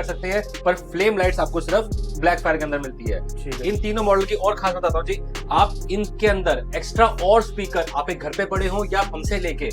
सकते हैं, पर फ्लेम लाइट्स आपको सिर्फ ब्लैक फायर के अंदर मिलती है। इन तीनों मॉडल की और खास बताता हूँ जी, आप इनके अंदर एक्स्ट्रा और स्पीकर आप एक घर पे पड़े हो या हमसे लेके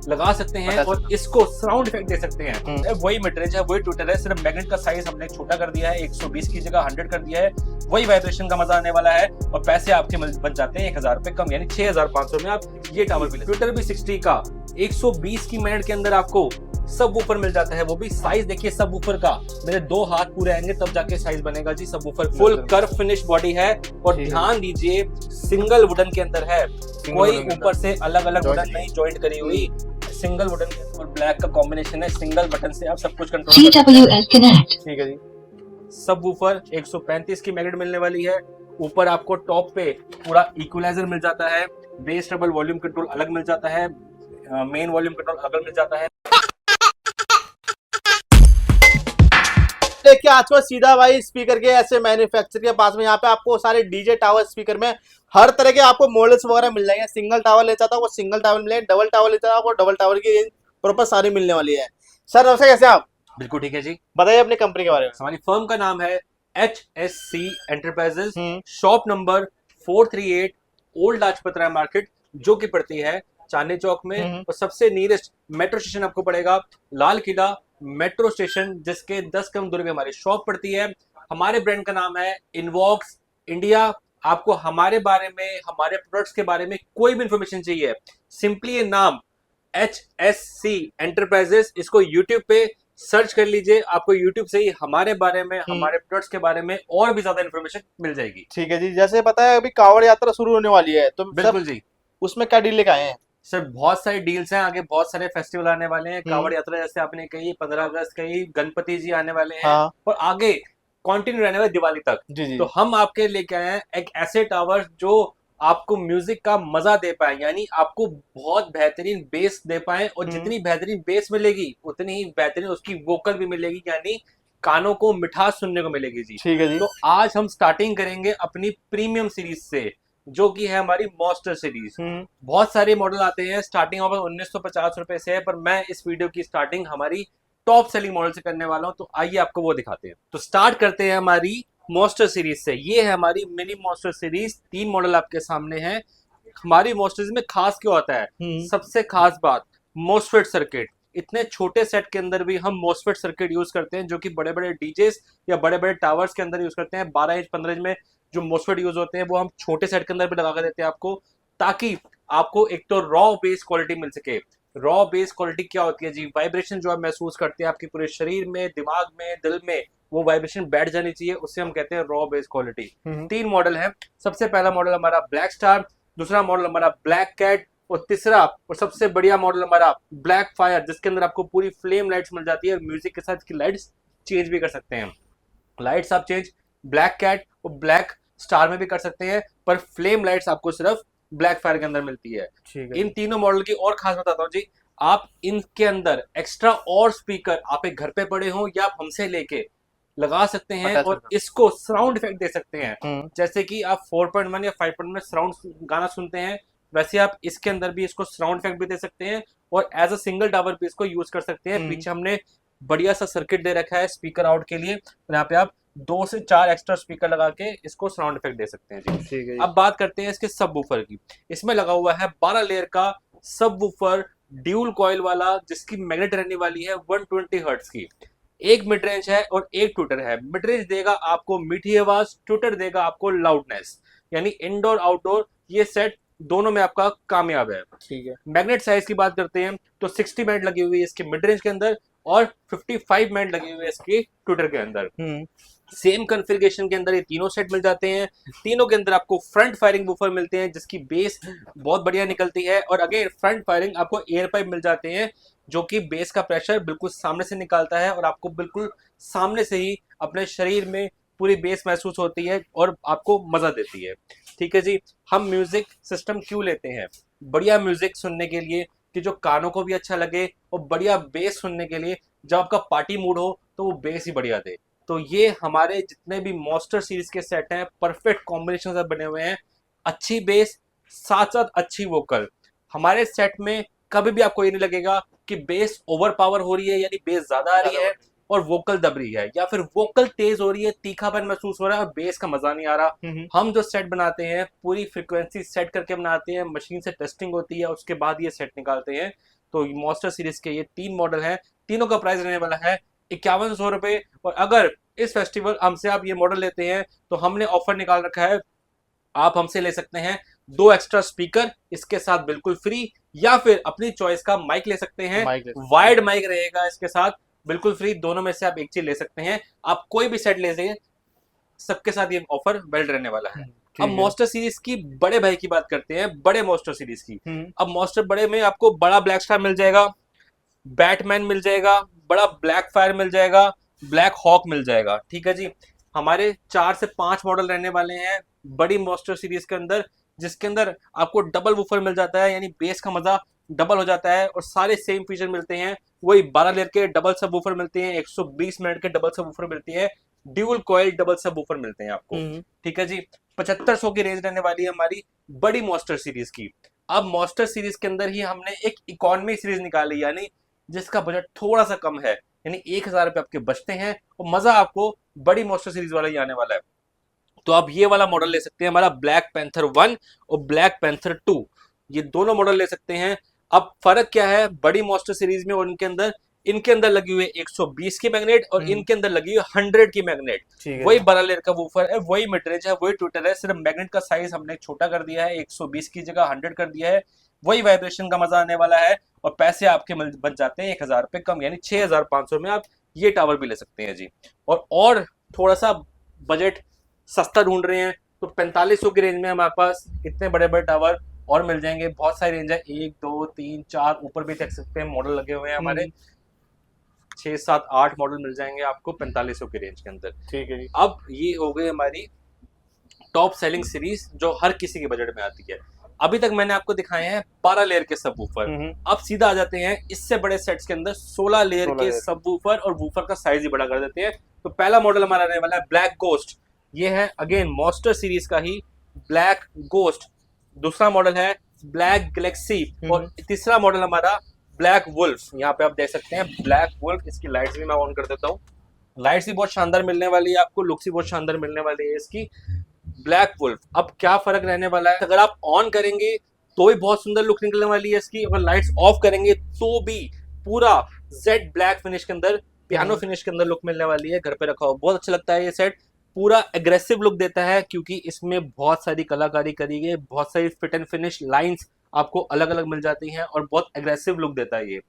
लगा सकते हैं और इसको साउंड इफेक्ट दे सकते हैं। वही मिडरेंज है, वही ट्विटर है, सिर्फ मैग्नेट का साइज हमने छोटा कर दिया है, 120 की जगह 100 कर दिया है। वही वाइब्रेशन का मजा आने वाला है और पैसे आपके बच जाते हैं 1000 रुपए कम, यानी 6500 में आप ये टावर भी ले। ट्विटर भी 60 का 120 की मिनट के अंदर आपको सब वूफर मिल जाता है। वो भी साइज देखिए सब वूफर का, मेरे 2 हाथ पूरे आएंगे तब जाके साइज बनेगा जी। सब woofer full curve finish body है और ध्यान दीजिए सिंगल वुडन के अंदर है, कोई ऊपर से अलग अलग वुडन नहीं जॉइंट करी हुई, सिंगल वुडन के और ब्लैक का कॉम्बिनेशन है। सिंगल बटन से आप सब कुछ कंट्रोल कर सकते हैं। ठीक है जी। सब वूफर 135 की मैग्नेट मिलने वाली है। ऊपर आपको टॉप पे पूरा इक्वलाइजर मिल जाता है, बेस ट्रबल वॉल्यूम कंट्रोल अलग मिल जाता है, मेन वॉल्यूम कंट्रोल अलग मिल जाता है। देखिए आज को सीधा भाई स्पीकर के ऐसे मैन्युफैक्चर के पास में यहाँ पे आपको सारे डीजे टावर स्पीकर में हर तरह के आपको मॉडल्स वगैरह मिल जाएंगे। सिंगल टावर लेता था वो सिंगल टावर मिलेंगे, डबल टावर लेता था वो डबल टावर की रेंज प्रॉपर सारी मिलने वाली है। सर नमस्ते, कैसे आप? बिल्कुल ठीक है जी। बताइए अपनी कंपनी के बारे में। हमारी फर्म का नाम है HSC enterprises, shop number 438 old Lajpat Rai market, जो कि पड़ती है चांदनी चौक में। और सबसे नियरेस्ट मेट्रो स्टेशन आपको पड़ेगा लाल किला मेट्रो स्टेशन, जिसके 10 कदम दूरी पे हमारी शॉप पड़ती है। हमारे ब्रांड का नाम है इनवॉक्स इंडिया। आपको हमारे बारे में, हमारे प्रोडक्ट्स के बारे में कोई भी इंफॉर्मेशन चाहिए, सिंपली ये नाम HSC एंटरप्राइजेस, इसको यूट्यूब पे सर्च कर लीजिए। आपको यूट्यूब से ही हमारे बारे में, हमारे प्रोडक्ट्स के बारे में और भी ज्यादा इंफॉर्मेशन मिल जाएगी। ठीक है जी। जैसे पता है अभी कांवड़ यात्रा शुरू होने वाली है, तो बिल्कुल जी। उसमें क्या डील लेके आए हैं? सर बहुत सारी डील्स हैं, आगे बहुत सारे फेस्टिवल आने वाले हैं। कांवड़ यात्रा जैसे आपने कही 15 अगस्त कही, गणपति जी आने वाले हैं। हाँ। और आगे कंटिन्यू रहने वाले दिवाली तक। जी। तो हम आपके लेके आए हैं एक ऐसे टावर जो आपको म्यूजिक का मजा दे पाए, यानी आपको बहुत बेहतरीन बेस दे पाए, और जितनी बेहतरीन बेस मिलेगी उतनी ही बेहतरीन उसकी वोकल भी मिलेगी, यानी कानों को मिठास सुनने को मिलेगी जी। ठीक है जी। तो आज हम स्टार्टिंग करेंगे अपनी प्रीमियम सीरीज से, जो कि है हमारी मॉन्स्टर सीरीज। बहुत सारे मॉडल आते हैं, स्टार्टिंग ऑफर 1950 रुपए से है, पर मैं इस वीडियो की स्टार्टिंग हमारी टॉप सेलिंग मॉडल से करने वाला हूं। तो आइए आपको वो दिखाते हैं। तो स्टार्ट करते हैं हमारी मॉन्स्टर सीरीज से। ये है हमारी मिनी मॉन्स्टर सीरीज, 3 मॉडल आपके सामने हैं। हमारी मॉन्स्टर में खास क्यों आता है? सबसे खास बात मोस्फेट सर्किट। इतने छोटे सेट के अंदर भी हम मोस्फेट सर्किट यूज करते हैं, जो कि बड़े बड़े डीजेस या बड़े बड़े टावर्स के अंदर यूज करते हैं। 12 इंच 15 इंच में जो मोस्फेट यूज होते हैं वो हम छोटे सेट के अंदर भी लगा कर देते हैं आपको, ताकि आपको एक तो रॉ बेस क्वालिटी मिल सके। रॉ बेस क्वालिटी क्या होती है जी? वाइब्रेशन जो आप महसूस करते हैं आपके पूरे शरीर में, दिमाग में, दिल में, वो वाइब्रेशन बैठ जानी चाहिए, उससे हम कहते हैं रॉ बेस क्वालिटी। 3 मॉडल है। सबसे पहला मॉडल हमारा ब्लैक स्टार, दूसरा मॉडल हमारा ब्लैक कैट, और तीसरा और सबसे बढ़िया मॉडल हमारा ब्लैक फायर, जिसके अंदर आपको पूरी फ्लेम लाइट्स मिल जाती है। म्यूजिक के साथ इसकी लाइट्स चेंज भी कर सकते हैं। लाइट्स आप चेंज ब्लैक कैट और ब्लैक स्टार में भी कर सकते हैं, पर फ्लेम लाइट्स आपको सिर्फ ब्लैक फायर के अंदर मिलती है। इन तीनों मॉडल की और खास बताता हूँ जी, आप इनके अंदर एक्स्ट्रा और स्पीकर आप एक घर पे पड़े हो या आप हमसे लेके लगा सकते हैं और इसको साउंड इफेक्ट दे सकते हैं। जैसे कि आप 4.1 या 5.1 में साउंड गाना सुनते हैं, वैसे आप इसके अंदर भी इसको साउंड इफेक्ट भी दे सकते हैं और एज अ सिंगल टावर भी इसको यूज कर सकते हैं। पीछे हमने बढ़िया सा सर्किट दे रखा है स्पीकर आउट के लिए, यहाँ पे आप 2 से 4 एक्स्ट्रा स्पीकर लगा के इसको साउंड इफेक्ट दे सकते हैं जी। ठीक है। अब बात करते हैं इसके सब वूफर की। इसमें लगा हुआ है 12 लेयर का सब वूफर ड्यूल कॉइल वाला, जिसकी मैग्नेट रहने वाली है 120 हर्ट्ज की। एक मिड रेंज है और एक ट्विटर है। मिड रेंज देगा आपको मीठी आवाज, ट्विटर देगा आपको लाउडनेस, यानी इंडोर आउटडोर ये सेट दोनों में आपका कामयाब है। ठीक है। मैग्नेट साइज की बात करते हैं तो 60 मैग्नेट लगी हुई है इसके मिड रेंज के अंदर और 55 मैग्नेट लगी हुई है इसके ट्विटर के अंदर। सेम कॉन्फ़िगरेशन के अंदर ये तीनों सेट मिल जाते हैं। तीनों के अंदर आपको फ्रंट फायरिंग वूफर मिलते हैं, जिसकी बेस बहुत बढ़िया निकलती है, और अगेन फ्रंट फायरिंग आपको एयर पाइप मिल जाते हैं, जो कि बेस का प्रेशर बिल्कुल सामने से निकालता है और आपको बिल्कुल सामने से ही अपने शरीर में पूरी बेस महसूस होती है और आपको मजा देती है। ठीक है जी। हम म्यूजिक सिस्टम क्यों लेते हैं? बढ़िया म्यूजिक सुनने के लिए, कि जो कानों को भी अच्छा लगे, और बढ़िया बेस सुनने के लिए, जब आपका पार्टी मूड हो तो वो बेस ही बढ़िया दे। तो ये हमारे जितने भी मॉन्स्टर सीरीज के सेट हैं, परफेक्ट कॉम्बिनेशन से बने हुए हैं। अच्छी बेस साथ साथ अच्छी वोकल। हमारे सेट में कभी भी आपको ये नहीं लगेगा कि बेस ओवर पावर हो रही है, यानी बेस ज्यादा आ रही है, और वोकल दब रही है या फिर वोकल तेज हो रही है, तीखापन महसूस हो रहा है और बेस का मजा नहीं आ रहा, हम जो सेट बनाते हैं पूरी फ्रीक्वेंसी सेट करके बनाते हैं, मशीन से टेस्टिंग होती है, उसके बाद ये सेट निकालते हैं। तो मॉन्स्टर सीरीज के ये 3 मॉडल हैं, तीनों का प्राइस रहने वाला है 5100 रुपए। और अगर इस फेस्टिवल हमसे आप ये मॉडल लेते हैं तो हमने ऑफर निकाल रखा है, आप हमसे ले सकते हैं 2 एक्स्ट्रा स्पीकर इसके साथ बिल्कुल फ्री, या फिर अपनी चॉइस का माइक ले सकते हैं, वाइड माइक रहेगा इसके साथ बिल्कुल फ्री, दोनों में से आप एक चीज ले सकते हैं। आप कोई भी सेट ले जाइए, सबके साथ ये ऑफर वेल्ड रहने वाला है। अब मॉन्स्टर सीरीज की बड़े भाई की बात करते हैं, बड़े मॉन्स्टर सीरीज की। अब मॉन्स्टर बड़े में आपको बड़ा ब्लैक स्टार मिल जाएगा, बैटमैन मिल जाएगा, बड़ा ब्लैक फायर मिल जाएगा, ब्लैक हॉक मिल जाएगा। ठीक है जी, हमारे 4 से 5 मॉडल रहने वाले हैं बड़ी मॉन्स्टर सीरीज के अंदर, जिसके अंदर आपको डबल वूफर मिल जाता है, यानी बेस का मजा डबल हो जाता है और सारे सेम फीचर मिलते हैं। वही 12 लेयर के डबल सब वूफर मिलते हैं, 120 मिनट के डबल सब वूफर मिलती है, ड्यूल कॉइल डबल सब वूफर मिलते हैं आपको। ठीक है जी, 7500 की रेंज रहने वाली है हमारी बड़ी मॉन्स्टर सीरीज की। अब मॉन्स्टर सीरीज के अंदर ही हमने एक इकोनॉमी सीरीज निकाली, यानी जिसका बजट थोड़ा सा कम है, यानी 1000 रुपए आपके बचते हैं और मजा आपको बड़ी मॉन्स्टर सीरीज वाला ही आने वाला है। तो आप ये वाला मॉडल ले सकते हैं, हमारा ब्लैक पैंथर 1 और ब्लैक पैंथर 2, ये दोनों मॉडल ले सकते हैं। अब फर्क क्या है बड़ी मॉन्स्टर सीरीज में और इनके अंदर लगी हुई है 120 की मैग्नेट और इनके अंदर लगी हुई 100 की मैग्नेट। वही 12 लेयर का वूफर है, वही मिडरेंज है, वही ट्विटर है, सिर्फ मैग्नेट का साइज हमने छोटा कर दिया है, 120 की जगह 100 कर दिया है। वही वाइब्रेशन का मजा आने वाला है और पैसे आपके बच जाते हैं 1000 रुपए कम, यानी 6500 में आप ये टावर भी ले सकते हैं जी। और थोड़ा सा बजट सस्ता ढूंढ रहे हैं तो 4500 की रेंज में हमारे पास इतने बड़े बड़े टावर और मिल जाएंगे। बहुत सारी रेंज है, 1 2 3 4 ऊपर भी देख सकते हैं मॉडल लगे हुए हैं हमारे, 6 7 8 मॉडल मिल जाएंगे आपको 4500 की रेंज के अंदर। ठीक है जी। अब ये हो गई हमारी टॉप सेलिंग सीरीज जो हर किसी के बजट में आती है। अभी तक मैंने आपको दिखाए हैं 12 लेयर के सबवूफर, अब सीधा आ जाते हैं इससे बड़े सेट्स के अंदर 16 लेयर के सबवूफर, और वूफर का साइज ही बड़ा कर देते हैं। तो पहला मॉडल हमारा रहने वाला है ब्लैक गोस्ट, ये है अगेन मॉन्स्टर सीरीज का ही ब्लैक गोस्ट। दूसरा मॉडल है ब्लैक गैलेक्सी और तीसरा मॉडल हमारा ब्लैक वुल्फ। यहाँ पे आप देख सकते हैं ब्लैक वुल्फ, इसकी लाइट्स भी मैं ऑन कर देता हूँ, लाइट्स भी बहुत शानदार मिलने वाली है आपको, लुक्स भी बहुत शानदार मिलने वाली है इसकी। ब्लैक वुल्फ, अब क्या फर्क रहने वाला है, अगर आप ऑन करेंगे तो भी बहुत सुंदर लुक निकलने वाली है इसकी, अगर लाइट्स ऑफ करेंगे तो भी पूरा जेड ब्लैक फिनिश के अंदर, पियानो फिनिश के अंदर लुक मिलने वाली है। घर पे रखा हो बहुत अच्छा लगता है ये सेट, पूरा एग्रेसिव लुक देता है क्योंकि इसमें बहुत सारी कलाकारी करी गई, बहुत सारी फिट एंड फिनिश लाइंस आपको अलग अलग मिल जाती हैं और बहुत एग्रेसिव लुक देता है ये।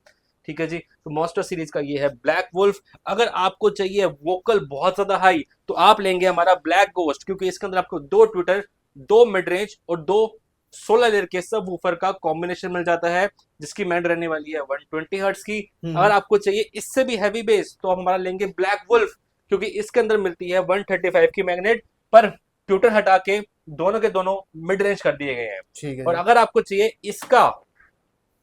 ठीक है जी, तो मॉन्स्टर सीरीज का ये है ब्लैक वुल्फ। अगर आपको चाहिए वोकल बहुत ज्यादा हाई तो आप लेंगे हमारा ब्लैक गोस्ट, क्योंकि इसके अंदर आपको 2 ट्विटर, 2 मिड रेंज और 2 16 लेयर के सब वूफर का कॉम्बिनेशन मिल जाता है, जिसकी मैंड रहने वाली है 120 हर्ट्ज की। अगर आपको चाहिए इससे भी हैवी बेस तो आप हमारा लेंगे ब्लैक वुल्फ, क्योंकि इसके अंदर मिलती है 135 की मैग्नेट, पर ट्विटर हटा के दोनों के दोनों मिड रेंज कर दिए गए हैं। और अगर आपको चाहिए इसका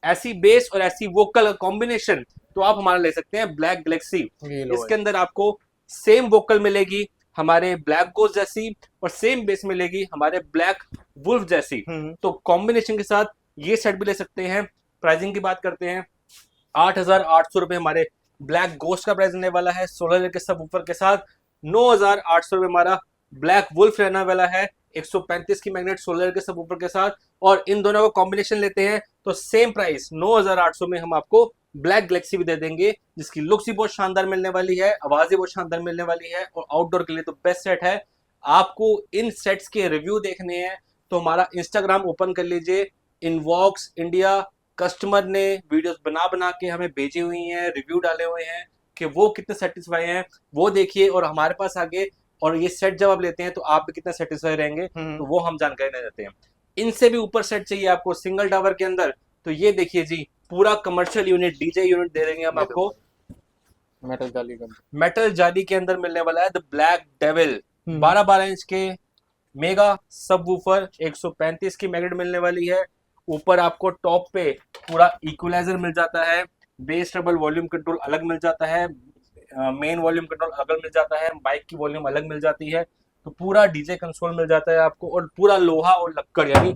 ऐसी बेस और ऐसी वोकल कॉम्बिनेशन तो आप हमारा ले सकते हैं ब्लैक गैलेक्सी। इसके अंदर आपको सेम वोकल मिलेगी हमारे ब्लैक गोस्ट जैसी और सेम बेस मिलेगी हमारे ब्लैक वुल्फ जैसी। तो कॉम्बिनेशन के साथ ये सेट भी ले सकते हैं। प्राइसिंग की बात करते हैं, 8800 रुपए हमारे ब्लैक गोस्ट का प्राइस रहने वाला है 16 लेयर के सब ऊपर के साथ। 9800 रुपए हमारा ब्लैक वुल्फ रहने वाला है 135 की मैग्नेट 16 लेयर के सब ऊपर के साथ। और इन दोनों को कॉम्बिनेशन लेते हैं तो सेम प्राइस 9800 में हम आपको ब्लैक गैलेक्सी भी दे देंगे, जिसकी लुक्स भी बहुत शानदार मिलने वाली है, आवाज भी बहुत शानदार मिलने वाली है और आउटडोर के लिए तो बेस्ट सेट है। आपको इन सेट्स के रिव्यू देखने हैं तो हमारा इंस्टाग्राम ओपन कर लीजिए, इनवॉक्स इंडिया कस्टमर ने वीडियोस बना बना के हमें भेजी हुई हैं, रिव्यू डाले हुए हैं कि वो कितने सेटिस्फाई हैं, वो देखिए और हमारे पास आगे, और ये सेट जब आप लेते हैं तो आप भी कितने सेटिस्फाई रहेंगे तो वो हम जानकारी दे देते हैं। इनसे भी ऊपर सेट चाहिए आपको सिंगल टावर के अंदर तो ये देखिए जी, पूरा कमर्शियल यूनिट, डीजे यूनिट दे देंगे हम आपको मेटल जाली के अंदर मिलने वाला है द ब्लैक डेविल। 12 इंच के मेगा सब वूफर, 135 की मैग्नेट मिलने वाली है। ऊपर आपको टॉप पे पूरा इक्वलाइजर मिल जाता है, बेस ट्रबल वॉल्यूम कंट्रोल अलग मिल जाता है, मेन वॉल्यूम कंट्रोल अलग मिल जाता है, माइक की वॉल्यूम अलग मिल जाती है। तो पूरा डीजे कंसोल मिल जाता है आपको और पूरा लोहा और लक्कड़ यानी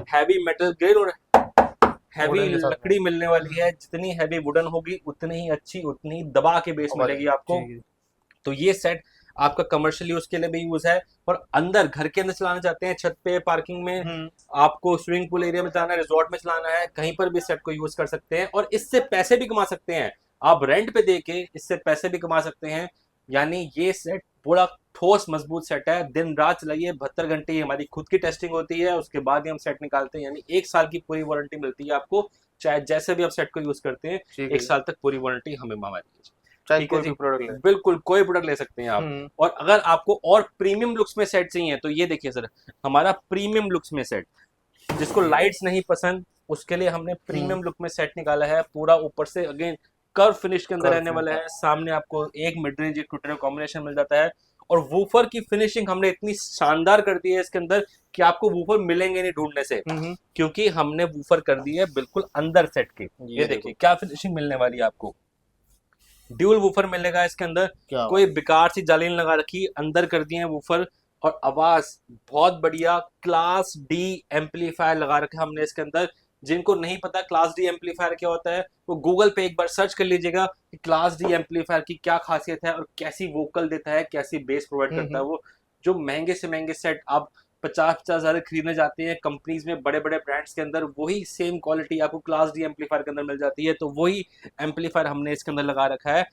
हैवी मेटल ग्रेड और हैवी Wooden के साथ में। लकड़ी मिलने वाली है, जितनी हैवी वुडन होगी उतनी ही अच्छी, उतनी ही दबा के बेस मिलेगी आपको। जी, जी। तो ये सेट आपका कमर्शियल यूज के लिए भी यूज है, और अंदर घर के अंदर चलाना चाहते हैं, छत पे, पार्किंग में, आपको स्विमिंग पूल एरिया में चलाना है, रिजॉर्ट में चलाना है, कहीं पर भी सेट को यूज कर सकते हैं, और इससे पैसे भी कमा सकते हैं। आप रेंट पे दे के इससे पैसे भी कमा सकते हैं। यानी ये सेट बड़ा ठोस मजबूत सेट है, दिन रात चलाइए, 72 घंटे हमारी खुद की टेस्टिंग होती है, उसके बाद ही हम सेट निकालते हैं। यानी 1 साल की पूरी वारंटी मिलती है आपको, चाहे जैसे भी आप सेट को यूज करते हैं, ठीक है 1 साल तक पूरी वारंटी हमें हमारी है। चाहे ठीक है कोई जी, भी प्रोडक्ट ले। बिल्कुल कोई प्रोडक्ट ले सकते हैं आप। और अगर आपको और प्रीमियम लुक्स में सेट चाहिए तो ये देखिए सर, हमारा प्रीमियम लुक्स में सेट, जिसको लाइट्स नहीं पसंद उसके लिए हमने प्रीमियम लुक में सेट निकाला है। पूरा ऊपर से अगेन कर्व फिनिश के अंदर कर्व रहने वाला फिनिश। है, सामने आपको एक मिड रेंज एक ट्विटर कॉम्बिनेशन मिल जाता है, और वूफर की फिनिशिंग हमने इतनी शानदार कर दी है इसके अंदर कि आपको वूफर मिलेंगे नहीं ढूंढने से, क्योंकि हमने वूफर कर दी है बिल्कुल अंदर सेट के। ये देखिए क्या फिनिशिंग मिलने वाली है आपको, ड्यूल वूफर मिलेगा इसके अंदर, क्या कोई बेकार सी जाली नहीं लगा रखी, अंदर कर दिए हैं वूफर, और आवाज बहुत बढ़िया क्लास डी एम्पलीफायर लगा रखा है हमने इसके अंदर। जिनको नहीं पता क्लास डी एम्पलीफायर क्या होता है, वो गूगल पे एक बार सर्च कर लीजिएगा कि क्लास डी एम्पलीफायर की क्या खासियत है और कैसी वोकल देता है, कैसी बेस प्रोवाइड करता है वो। जो महंगे से महंगे सेट आप 50-50 हजार खरीदने जाते हैं कंपनीज में, बड़े बड़े ब्रांड्स के अंदर, वही सेम क्वालिटी आपको क्लास डी एम्पलीफायर के अंदर मिल जाती है। तो वही एम्पलीफायर हमने इसके अंदर लगा रखा है।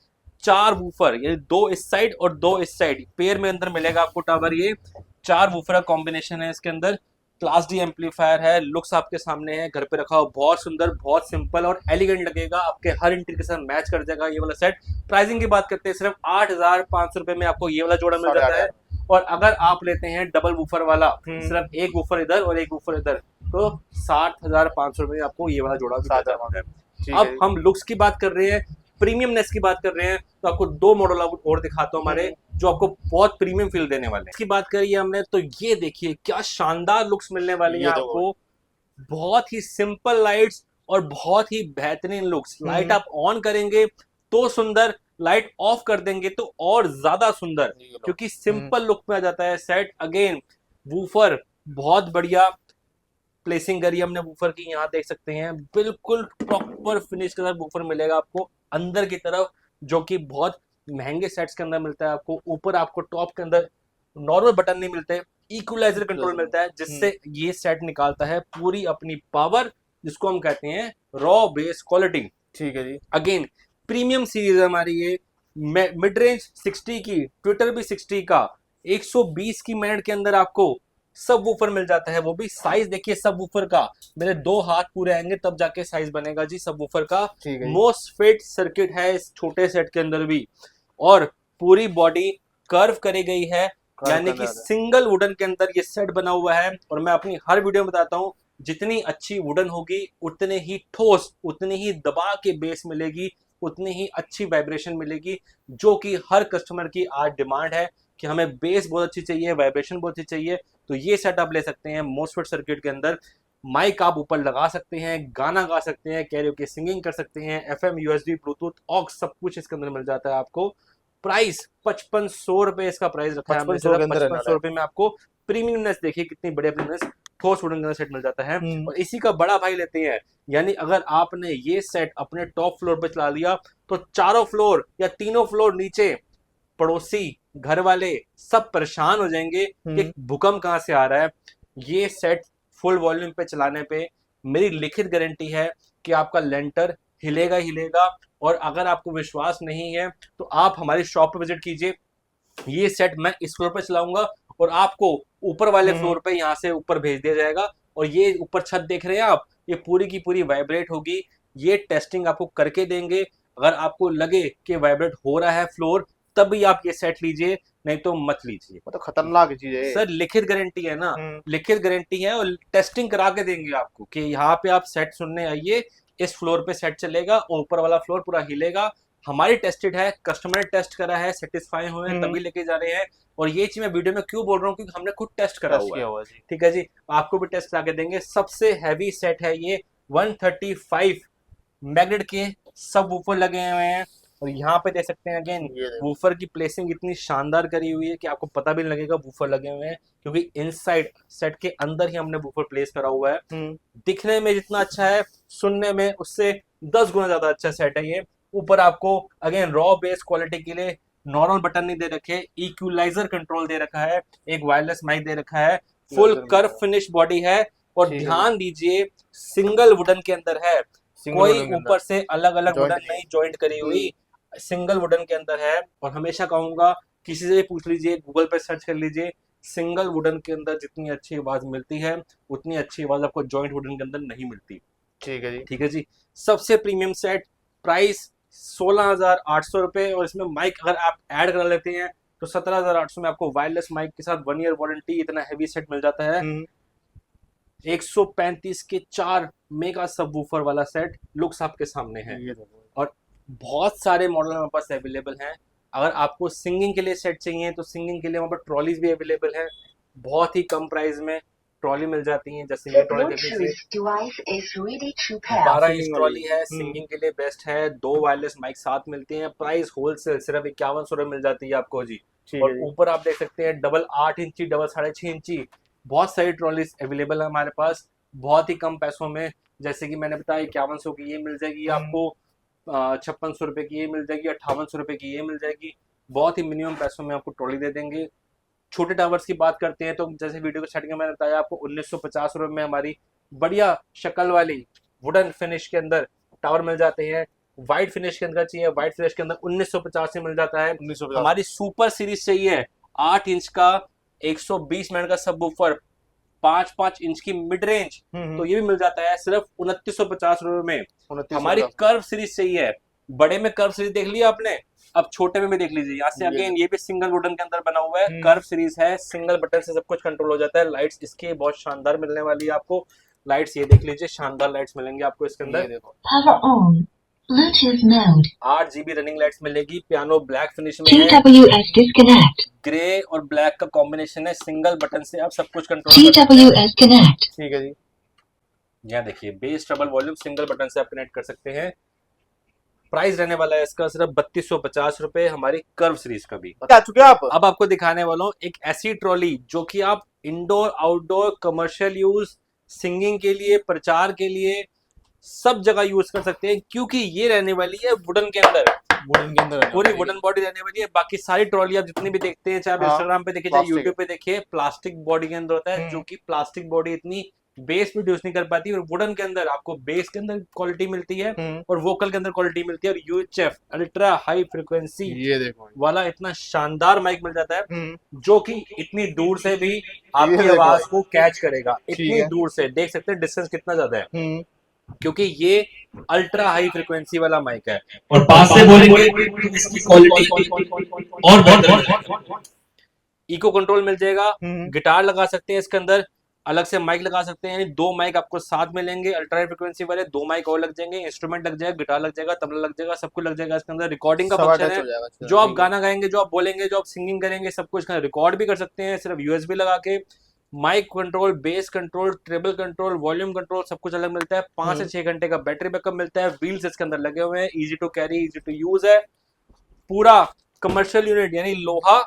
4 वूफर, ये 2 इस साइड और 2 इस साइड, पेयर में अंदर मिलेगा आपको टावर। ये 4 वूफर का कॉम्बिनेशन है इसके अंदर, क्लास डी एम्पलीफायर है, लुक्स आपके सामने है, घर पे रखा हो, बहुत सुंदर, बहुत सिंपल और एलिगेंट लगेगा, आपके हर इंटीरियर के साथ मैच कर जाएगा ये वाला सेट। प्राइसिंग की बात करते हैं, सिर्फ 8,500 रुपए में आपको ये वाला जोड़ा मिल जाता है। और अगर आप लेते हैं डबल वूफर वाला, सिर्फ एक वूफर इधर और एक वूफर इधर, तो 60,500 रुपए में आपको ये वाला जोड़ा मिल जाता है। अब हम लुक्स की बात कर रहे हैं, प्रीमियमनेस की बात कर रहे हैं, तो आपको 2 मॉडल और दिखाता हूँ हमारे, जो आपको बहुत प्रीमियम फील देने वाले हैं। इसकी बात करिए हमने, तो ये देखिए क्या शानदार लुक्स मिलने वाली है आपको। बहुत ही सिंपल लाइट्स और बहुत ही बेहतरीन लुक्स। लाइट आप ऑन करेंगे तो सुंदर, लाइट ऑफ कर देंगे तो और ज्यादा सुंदर, क्योंकि सिंपल लुक में आ जाता है सेट। अगेन वूफर बहुत बढ़िया प्लेसिंग करी हमने वूफर की, यहाँ देख सकते हैं बिल्कुल प्रॉपर फिनिश के साथ वूफर मिलेगा आपको अंदर की तरफ, जो कि बहुत महंगे सेट्स के अंदर मिलता है आपको। ऊपर आपको टॉप के अंदर नॉर्मल बटन नहीं मिलते, इक्वलाइजर कंट्रोल मिलता है, जिससे ये सेट निकालता है पूरी अपनी पावर, जिसको हम कहते हैं रॉ बेस क्वालिटी। ठीक है जी। अगेन प्रीमियम सीरीज है हमारी ये, मिड रेंज 60 की, ट्विटर भी 60 का, 120 की मिनट के अंदर आपको सब वूफर मिल जाता है। वो भी साइज देखिए सब वूफर का, मेरे 2 हाथ पूरे आएंगे तब जाके साइज बनेगा जी सब वूफर का। मोस्ट फिट सर्किट है इस छोटे सेट के अंदर भी, और पूरी बॉडी कर्व करी गई है, यानी कि सिंगल वुडन के अंदर ये सेट बना हुआ है। और मैं अपनी हर वीडियो में बताता हूँ, जितनी अच्छी वुडन होगी उतने ही ठोस, उतनी ही दबा के बेस मिलेगी, उतनी ही अच्छी वाइब्रेशन मिलेगी, जो कि हर कस्टमर की आज डिमांड है कि हमें बेस बहुत अच्छी चाहिए, वाइब्रेशन बहुत अच्छी चाहिए। तो ये सेट आप ले सकते हैं मोस्टफेट सर्किट के अंदर। माइक आप ऊपर लगा सकते हैं, गाना गा सकते हैं, कैरियोके सिंगिंग कर सकते हैं, FM USB ब्लूटूथ ऑक्स सब कुछ इसके अंदर मिल जाता है आपको। प्राइस 5500 रुपए इसका प्राइस रखा है हमने, 5500 रुपए में आपको प्रीमियमनेस देखिए कितनी बढ़िया प्रीमियमनेस, ठोस वुडन का सेट मिल जाता है। और इसी का बड़ा भाई लेते हैं, यानी अगर आपने ये सेट अपने टॉप फ्लोर पे चला लिया तो 4 फ्लोर या 3 फ्लोर नीचे पड़ोसी, घर वाले सब परेशान हो जाएंगे कि भूकंप कहां से आ रहा है। ये सेट फुल वॉल्यूम पे चलाने पे मेरी लिखित गारंटी है कि आपका लेंटर हिलेगा हिलेगा। और अगर आपको विश्वास नहीं है तो आप हमारी शॉप पे विजिट कीजिए। ये सेट मैं इस फ्लोर पे चलाऊंगा और आपको ऊपर वाले फ्लोर पे यहाँ से ऊपर भेज दिया जाएगा, और ये ऊपर छत देख रहे हैं आप, ये पूरी की पूरी वाइब्रेट होगी। ये टेस्टिंग आपको करके देंगे, अगर आपको लगे कि वाइब्रेट हो रहा है फ्लोर तभी आप ये सेट लीजिए, नहीं तो मत लीजिए। तो खतरनाक चीज है सर, लिखित गारंटी है ना, लिखित गारंटी है, और टेस्टिंग करा के देंगे आपको कि यहाँ पे आप सेट सुनने आइए, इस फ्लोर पे सेट चलेगा और ऊपर वाला फ्लोर पूरा हिलेगा। हमारी टेस्टेड है, कस्टमर ने टेस्ट करा है, सेटिस्फाई हुए हैं तभी लेके जा रहे हैं। और ये चीज मैं वीडियो में क्यों बोल रहा हूँ, क्योंकि हमने खुद टेस्ट करा हुआ है। ठीक है जी, आपको भी टेस्ट करा के देंगे। सबसे हैवी सेट है ये, 135 मैग्नेट के सब वूफर लगे हुए हैं, और यहाँ पे देख सकते हैं अगेन ये देखो। वूफर की प्लेसिंग इतनी शानदार करी हुई है कि आपको पता भी नहीं लगेगा वूफर लगे हुए हैं, क्योंकि इनसाइड सेट के अंदर ही हमने वूफर प्लेस करा हुआ है। दिखने में जितना अच्छा है, सुनने में उससे 10 गुना ज्यादा अच्छा सेट है ये। ऊपर आपको अगेन रॉ बेस क्वालिटी के लिए नॉर्मल बटन नहीं दे रखे, इक्वलाइजर कंट्रोल दे रखा है, एक वायरलेस माइक दे रखा है, फुल कर्व फिनिश बॉडी है। और ठीक है ध्यान दीजिए सिंगल वुडन के अंदर है, कोई वुडन के अंदर ऊपर से अलग अलग Joint वुडन नहीं जॉइंट करी हुई, सिंगल वुडन के अंदर है। और हमेशा कहूंगा किसी से भी पूछ लीजिए, गूगल पे सर्च कर लीजिए, सिंगल वुडन के अंदर जितनी अच्छी आवाज मिलती है उतनी अच्छी आवाज आपको जॉइंट वुडन के अंदर नहीं मिलती। ठीक है जी। ठीक है जी। सबसे प्रीमियम सेट, प्राइस 16,800 रुपए, और इसमें माइक अगर आप ऐड करा लेते हैं तो 17,800 में आपको वायरलेस माइक के साथ 1 ईयर वारंटी, इतना हैवी सेट मिल जाता है। 135 के 4 मेगा सबवूफर वाला सेट लुक्स आपके सामने है। और बहुत सारे मॉडल हमारे पास अवेलेबल हैं। अगर आपको सिंगिंग के लिए सेट चाहिए तो सिंगिंग के लिए वहाँ पर ट्रॉलीज भी अवेलेबल है, बहुत ही कम प्राइस में ट्रॉली मिल जाती है। जैसे ये ट्रॉली देख लीजिए, 12 इंच ट्रॉली है, सिंगिंग के लिए बेस्ट है। 2 वायरलेस माइक साथ मिलते हैं, प्राइस होलसेल सिर्फ 5100 रुपये मिल जाती है आपको जी। और ऊपर आप देख सकते हैं डबल 8 इंची, डबल 6.5 इंची, बहुत सारी ट्रॉलीज अवेलेबल है हमारे पास बहुत ही कम पैसों में। जैसे कि मैंने बताया 5100 की ये मिल जाएगी आपको, 5600 रुपये की ये मिल जाएगी, 5800 रुपये की ये मिल जाएगी। बहुत ही मिनिमम पैसों में आपको ट्रॉली दे देंगे। छोटे टावर्स की बात करते हैं तो जैसे वीडियो के स्टार्टिंग में मैंने बताया आपको 1950 रुपये में हमारी बढ़िया शक्ल वाली वुडन फिनिश के अंदर टावर मिल जाते हैं। व्हाइट फिनिश के अंदर चाहिए, व्हाइट फिनिश के अंदर 1950 में मिल जाता है। 1950। हमारी सुपर सीरीज चाहिए 8 इंच का 120 मिनट का सबवूफर, 5 इंच की मिड रेंज, तो ये भी मिल जाता है सिर्फ 2950 रुपए में। हमारी कर्व सीरीज चाहिए, बड़े में कर्व सीरीज देख लिया आपने, अब छोटे में भी देख लीजिए। यहाँ से अगेन ये भी सिंगल वुडन के अंदर बना हुआ है, कर्व सीरीज है, सिंगल बटन से सब कुछ कंट्रोल हो जाता है। लाइट्स इसकी बहुत शानदार मिलने वाली है आपको, लाइट्स ये देख लीजिए, शानदार लाइट्स मिलेंगे आपको इसके अंदर। 8 GB रनिंग लाइट्स मिलेगी, पियानो ब्लैक फिनिश में है, ग्रे और ब्लैक का कॉम्बिनेशन है, सिंगल बटन से आप सब कुछ कंट्रोल कर सकते हैं। ठीक है जी। यहाँ देखिए base trouble volume single button से आप कनेक्ट कर सकते हैं। प्राइस रहने वाला है इसका सिर्फ 3250 रुपए, हमारी कर्व सीरीज का भी। आ चुके आप? अब आपको दिखाने वाला हूँ एक ऐसी ट्रॉली जो कि आप indoor outdoor commercial use, singing के लिए, प्रचार के लिए सब जगह यूज कर सकते हैं, क्योंकि ये रहने वाली है वुडन के अंदर, पूरी वुडन बॉडी रहने वाली है। बाकी सारी ट्रॉली आप जितनी भी देखते हैं, चाहे आप इंस्टाग्राम पे देखिए चाहे यूट्यूब पे देखिए, प्लास्टिक बॉडी के अंदर होता है, जो कि प्लास्टिक बॉडी इतनी बेस प्रोड्यूस नहीं कर पाती। और वुडन के अंदर आपको बेस के अंदर क्वालिटी मिलती है और वोकल के अंदर क्वालिटी मिलती है। और यूएचएफ अल्ट्रा हाई फ्रिक्वेंसी ये देखो वाला इतना शानदार माइक मिल जाता है, जो कि इतनी दूर से भी आपकी आवाज को कैच करेगा। इतनी दूर से देख सकते हैं डिस्टेंस कितना ज्यादा है, क्योंकि ये अल्ट्रा हाई फ्रिक्वेंसी वाला माइक है। और पास से बोलेंगे तो इसकी क्वालिटी और बेहतर। इको कंट्रोल मिल जाएगा, गिटार लगा सकते हैं इसके अंदर, अलग से माइक लगा सकते हैं, यानी 2 माइक आपको साथ मिलेंगे अल्ट्रा हाई फ्रिक्वेंसी वाले, 2 माइक और लग जाएंगे, इंस्ट्रूमेंट लग जाएगा, गिटार लग जाएगा, तबला लग जाएगा, सब कुछ लग जाएगा इसके अंदर। रिकॉर्डिंग का फंक्शन है, जो आप गाना गाएंगे, जो आप बोलेंगे, जो आप सिंगिंग करेंगे, सब कुछ रिकॉर्ड भी कर सकते हैं सिर्फ यूएसबी लगा के। Mic control, bass control, treble control, volume control, सब कुछ अलग मिलता है। 5 से 6 घंटे का बैटरी बैकअप मिलता है। व्हील्स इसके अंदर लगे हुए हैं, easy to carry, easy to use है। पूरा कमर्शियल यूनिट यानी लोहा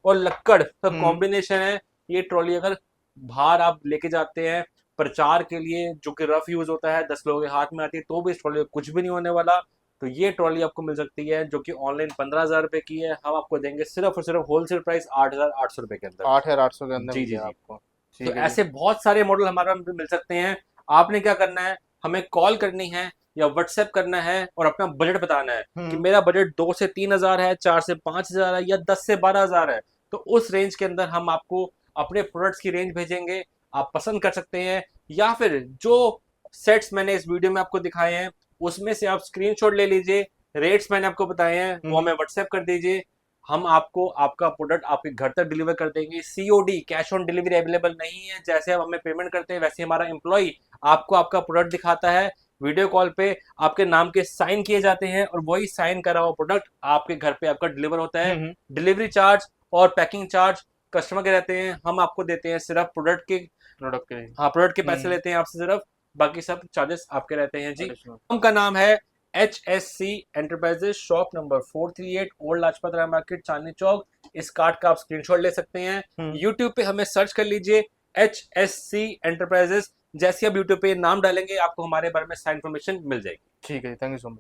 और लक्कड़ का कॉम्बिनेशन है। ये ट्रॉली अगर बाहर आप लेके जाते हैं प्रचार के लिए, जो कि रफ यूज होता है, 10 लोगों के हाथ में आती है, तो भी इस ट्रॉली कुछ भी नहीं होने वाला। तो ये ट्रॉली आपको मिल सकती है, जो कि ऑनलाइन 15,000 रुपए की है, हम आपको देंगे सिर्फ और सिर्फ होलसेल प्राइस 8,800 रुपए के अंदर। 8,800 के अंदर जी जी आपको। तो ऐसे बहुत सारे मॉडल हमारा मिल सकते हैं। आपने क्या करना है, हमें कॉल करनी है या व्हाट्सएप करना है और अपना बजट बताना है कि मेरा बजट 2 से 3,000 है, 4 से 5,000 है या 10 से 12,000 है। तो उस रेंज के अंदर हम आपको अपने प्रोडक्ट्स की रेंज भेजेंगे, आप पसंद कर सकते हैं। या फिर जो सेट्स मैंने इस वीडियो में आपको दिखाए हैं उसमें से आप स्क्रीनशॉट ले लीजिए, रेट्स मैंने आपको बताए हैं वो हमें व्हाट्सएप कर दीजिए, हम आपको आपका प्रोडक्ट आपके घर तक डिलीवर कर देंगे। COD cash on delivery available नहीं है। जैसे आप हमें पेमेंट करते हैं वैसे हमारा एम्प्लॉय आपको आपका प्रोडक्ट दिखाता है, वीडियो कॉल पे आपके नाम के साइन किए जाते हैं और वही साइन करा हुआ प्रोडक्ट आपके घर पे आपका डिलीवर होता है। डिलीवरी चार्ज और पैकिंग चार्ज कस्टमर के रहते हैं, हम आपको देते हैं सिर्फ प्रोडक्ट के पैसे लेते हैं आपसे सिर्फ, बाकी सब चार्जेस आपके रहते हैं जी। हम का नाम है HSC enterprises, shop number 438, old Lajpat Rai market, Chandni Chowk. इस कार्ड का आप स्क्रीनशॉट ले सकते हैं। यूट्यूब पे हमें सर्च कर लीजिए HSC एंटरप्राइजेस। जैसे आप यूट्यूब पे नाम डालेंगे आपको हमारे बारे में सारी इन्फॉर्मेशन मिल जाएगी। ठीक है, थैंक यू सो मच।